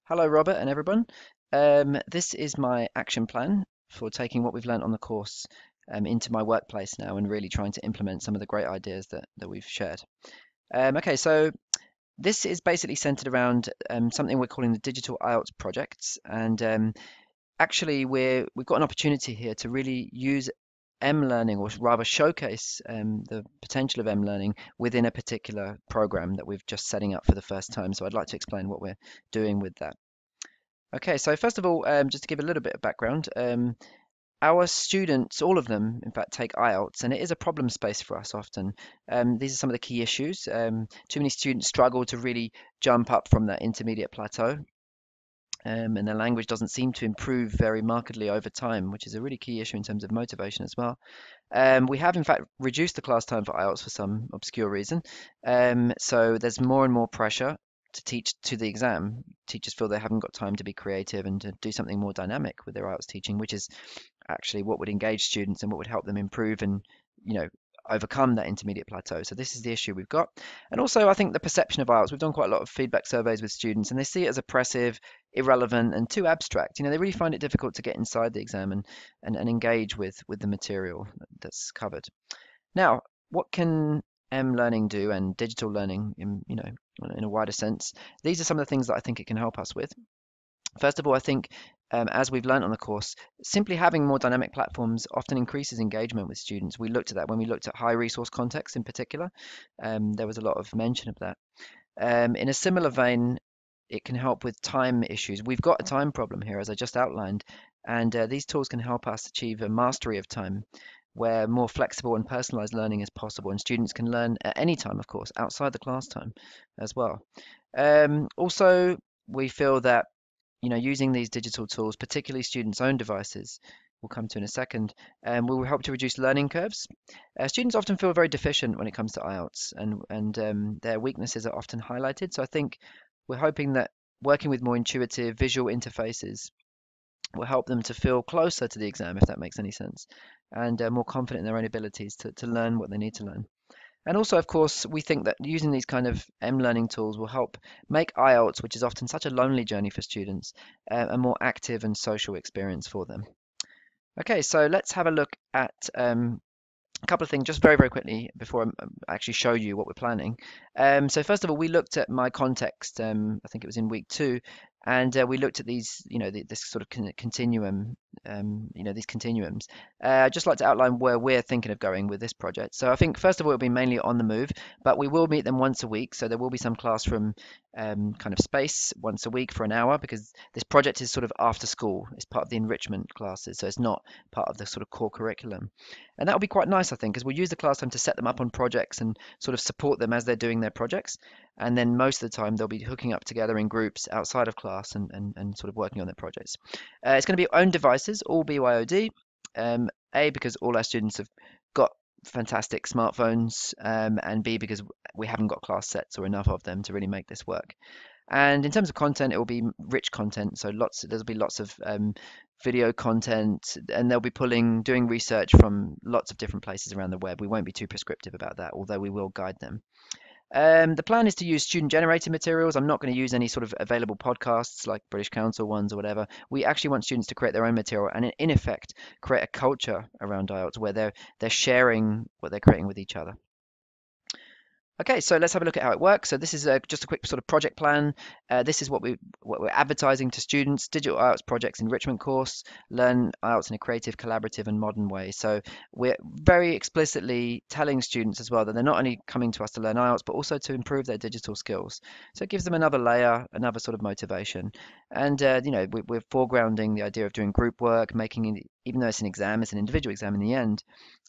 Hello, Robert and everyone. This is my action plan for taking what we've learned on the course into my workplace now and really trying to implement some of the great ideas that we've shared. Okay, so this is basically centered around something we're calling the Digital IELTS projects. And actually, we've got an opportunity here to really use mLearning, or rather showcase the potential of mLearning within a particular program that we've just setting up for the first time. So I'd like to explain what we're doing with that. Okay, so first of all, just to give a little bit of background, our students, all of them, in fact, take IELTS, and it is a problem space for us often. These are some of the key issues. Too many students struggle to really jump up from that intermediate plateau, and their language doesn't seem to improve very markedly over time, which is a really key issue in terms of motivation as well. We have, in fact, reduced the class time for IELTS for some obscure reason. So there's more and more pressure to teach to the exam. Teachers feel they haven't got time to be creative and to do something more dynamic with their IELTS teaching, which is actually what would engage students and what would help them improve and, you know, overcome that intermediate plateau. So this is the issue we've got. And also, I think the perception of IELTS, we've done quite a lot of feedback surveys with students, and they see it as oppressive, irrelevant, and too abstract. They really find it difficult to get inside the exam and engage with the material that's covered. Now, what can mLearning do and digital learning in a wider sense? These are some of the things that I think it can help us with. First of all, I think as we've learned on the course, simply having more dynamic platforms often increases engagement with students. We looked at that when we looked at high resource contexts in particular. There was a lot of mention of that. In a similar vein, it can help with time issues. We've got a time problem here, as I just outlined, and these tools can help us achieve a mastery of time where more flexible and personalized learning is possible, and students can learn at any time, of course, outside the class time as well. Also, we feel that using these digital tools, particularly students' own devices, we'll come to in a second, will help to reduce learning curves. Students often feel very deficient when it comes to IELTS, and their weaknesses are often highlighted. So I think we're hoping that working with more intuitive visual interfaces will help them to feel closer to the exam, if that makes any sense, and more confident in their own abilities to learn what they need to learn. And also, of course, we think that using these kind of mLearning tools will help make IELTS, which is often such a lonely journey for students, a more active and social experience for them. Okay, so let's have a look at a couple of things just very, very quickly before I actually show you what we're planning. So first of all, we looked at my context. I think it was in week 2, and we looked at these, this sort of continuum, these continuums. I'd just like to outline where we're thinking of going with this project. So I think first of all, it'll be mainly on the move, but we will meet them once a week. So there will be some classroom kind of space once a week for an hour, because this project is sort of after school. It's part of the enrichment classes, so it's not part of the sort of core curriculum. And that'll be quite nice, I think, because we'll use the class time to set them up on projects and sort of support them as they're doing their projects. And then most of the time they'll be hooking up together in groups outside of class and sort of working on their projects. It's going to be own devices, all BYOD. Because all our students have got fantastic smartphones, and B, because we haven't got class sets or enough of them to really make this work. And in terms of content, it will be rich content. So there'll be lots of video content, and they'll be doing research from lots of different places around the web. We won't be too prescriptive about that, although we will guide them. The plan is to use student-generated materials. I'm not going to use any sort of available podcasts like British Council ones or whatever. We actually want students to create their own material and, in effect, create a culture around IELTS where they're sharing what they're creating with each other. Okay, so let's have a look at how it works. So this is just a quick sort of project plan. This is what we're advertising to students: digital IELTS projects enrichment course, learn IELTS in a creative, collaborative, and modern way. So we're very explicitly telling students as well that they're not only coming to us to learn IELTS, but also to improve their digital skills. So it gives them another layer, another sort of motivation. And we're foregrounding the idea of doing group work, making it, even though it's an exam, it's an individual exam in the end,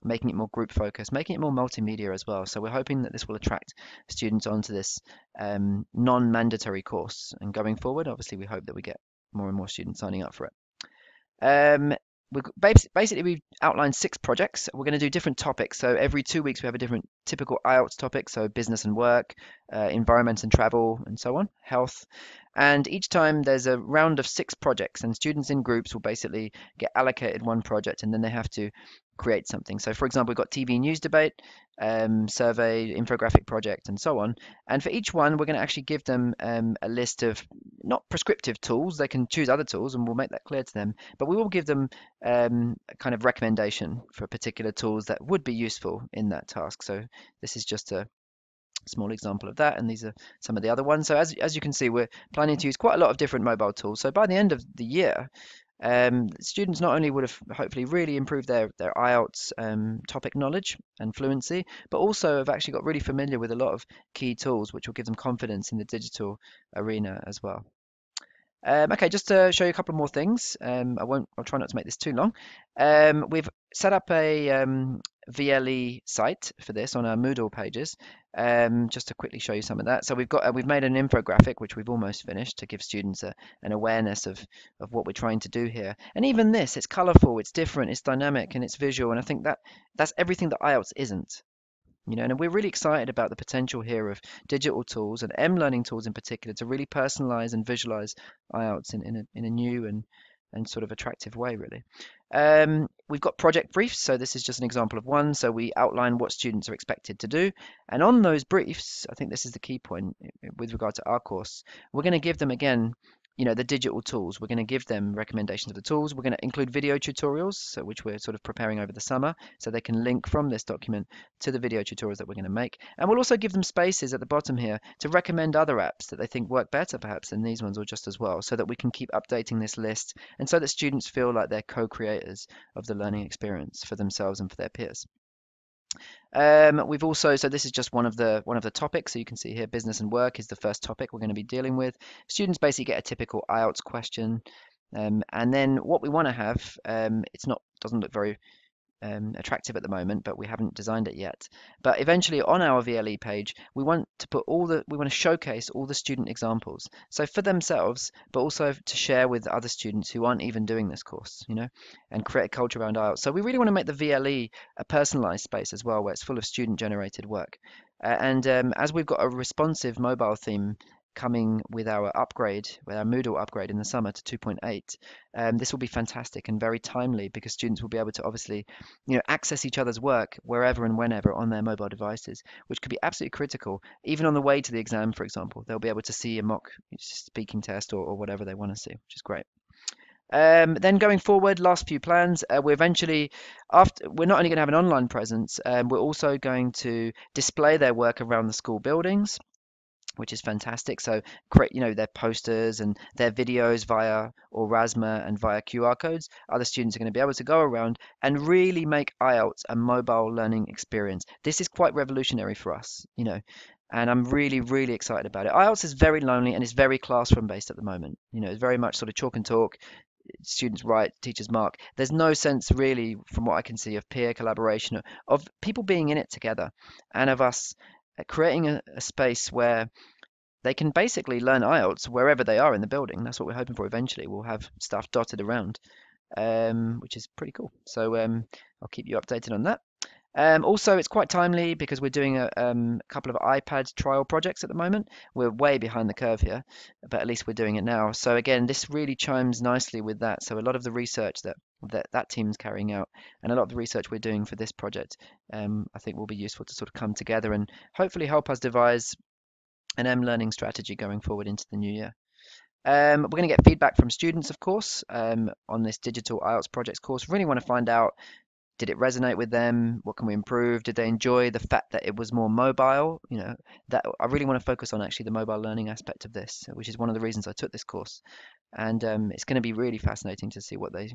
making it more group focused, making it more multimedia as well. So we're hoping that this will attract students onto this non-mandatory course. And going forward, obviously, we hope that we get more and more students signing up for it. Basically, we've outlined 6 projects. We're going to do different topics. So every 2 weeks, we have a different typical IELTS topic. So business and work, environment and travel, and so on, health. And each time there's a round of 6 projects, and students in groups will basically get allocated one project, and then they have to create something. So for example, we've got TV news debate, survey, infographic project, and so on. And for each one, we're going to actually give them a list of not prescriptive tools. They can choose other tools, and we'll make that clear to them. But we will give them a kind of recommendation for particular tools that would be useful in that task. So this is just a small example of that, and these are some of the other ones. So as you can see, we're planning to use quite a lot of different mobile tools. So by the end of the year, students not only would have hopefully really improved their IELTS topic knowledge and fluency, but also have actually got really familiar with a lot of key tools, which will give them confidence in the digital arena as well. Okay, just to show you a couple more things. I'll try not to make this too long. We've set up a VLE site for this on our Moodle pages. Just to quickly show you some of that. So we've made an infographic which we've almost finished to give students an awareness of what we're trying to do here. And even this, it's colourful, it's different, it's dynamic, and it's visual. And I think that's everything that IELTS isn't. And we're really excited about the potential here of digital tools and mLearning tools in particular to really personalize and visualize IELTS in a new and sort of attractive way, really. We've got project briefs, so this is just an example of one. So we outline what students are expected to do, and on those briefs, I think this is the key point with regard to our course, we're going to give them again, the digital tools. We're going to give them recommendations of the tools. We're going to include video tutorials, so which we're sort of preparing over the summer, so they can link from this document to the video tutorials that we're going to make. And we'll also give them spaces at the bottom here to recommend other apps that they think work better perhaps than these ones or just as well, so that we can keep updating this list and so that students feel like they're co-creators of the learning experience for themselves and for their peers. We've also, so this is just one of the topics. So you can see here, business and work is the first topic we're going to be dealing with. Students basically get a typical IELTS question, and then what we want to have, doesn't look very attractive at the moment, but we haven't designed it yet. But eventually on our VLE page, we want to showcase all the student examples. So for themselves, but also to share with other students who aren't even doing this course, and create a culture around IELTS. So we really want to make the VLE a personalized space as well, where it's full of student generated work. And as we've got a responsive mobile theme coming with our Moodle upgrade in the summer to 2.8, this will be fantastic and very timely because students will be able to obviously, access each other's work wherever and whenever on their mobile devices, which could be absolutely critical. Even on the way to the exam, for example, they'll be able to see a mock speaking test or whatever they want to see, which is great. Then going forward, last few plans, we're not only going to have an online presence, we're also going to display their work around the school buildings, which is fantastic. So create, their posters and their videos via Aurasma and via QR codes. Other students are going to be able to go around and really make IELTS a mobile learning experience. This is quite revolutionary for us, and I'm really, really excited about it. IELTS is very lonely and it's very classroom based at the moment. It's very much sort of chalk and talk. Students write, teachers mark. There's no sense really, from what I can see, of peer collaboration, of people being in it together, and of us creating a space where they can basically learn IELTS wherever they are in the building. That's what we're hoping for eventually. We'll have stuff dotted around, which is pretty cool. So I'll keep you updated on that. Also, it's quite timely because we're doing a couple of iPad trial projects at the moment. We're way behind the curve here, but at least we're doing it now. So again, this really chimes nicely with that. So a lot of the research that team's carrying out and a lot of the research we're doing for this project, I think will be useful to sort of come together and hopefully help us devise an mLearning strategy going forward into the new year. We're going to get feedback from students, of course, on this digital IELTS projects course. Really want to find out, did it resonate with them? What can we improve? Did they enjoy the fact that it was more mobile? That I really want to focus on actually the mobile learning aspect of this, which is one of the reasons I took this course. And it's going to be really fascinating to see what they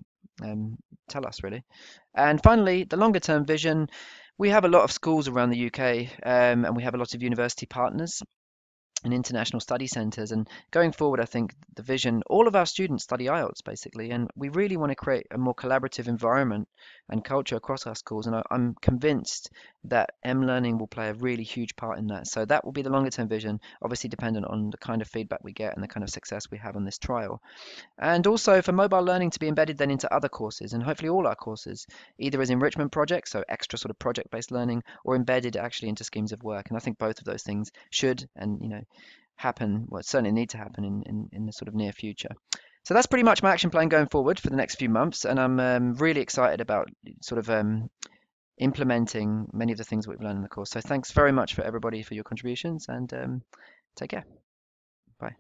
tell us, really. And finally, the longer term vision. We have a lot of schools around the UK, and we have a lot of university partners and international study centres. And going forward, I think the vision, all of our students study IELTS basically, and we really want to create a more collaborative environment and culture across our schools. And I'm convinced that mLearning will play a really huge part in that. So that will be the longer term vision, obviously dependent on the kind of feedback we get and the kind of success we have on this trial. And also for mobile learning to be embedded then into other courses, and hopefully all our courses, either as enrichment projects, so extra sort of project-based learning, or embedded actually into schemes of work. And I think both of those things should and happen, well, certainly need to happen in the sort of near future. So that's pretty much my action plan going forward for the next few months, and I'm really excited about sort of implementing many of the things we've learned in the course. So thanks very much for everybody for your contributions, and take care. Bye.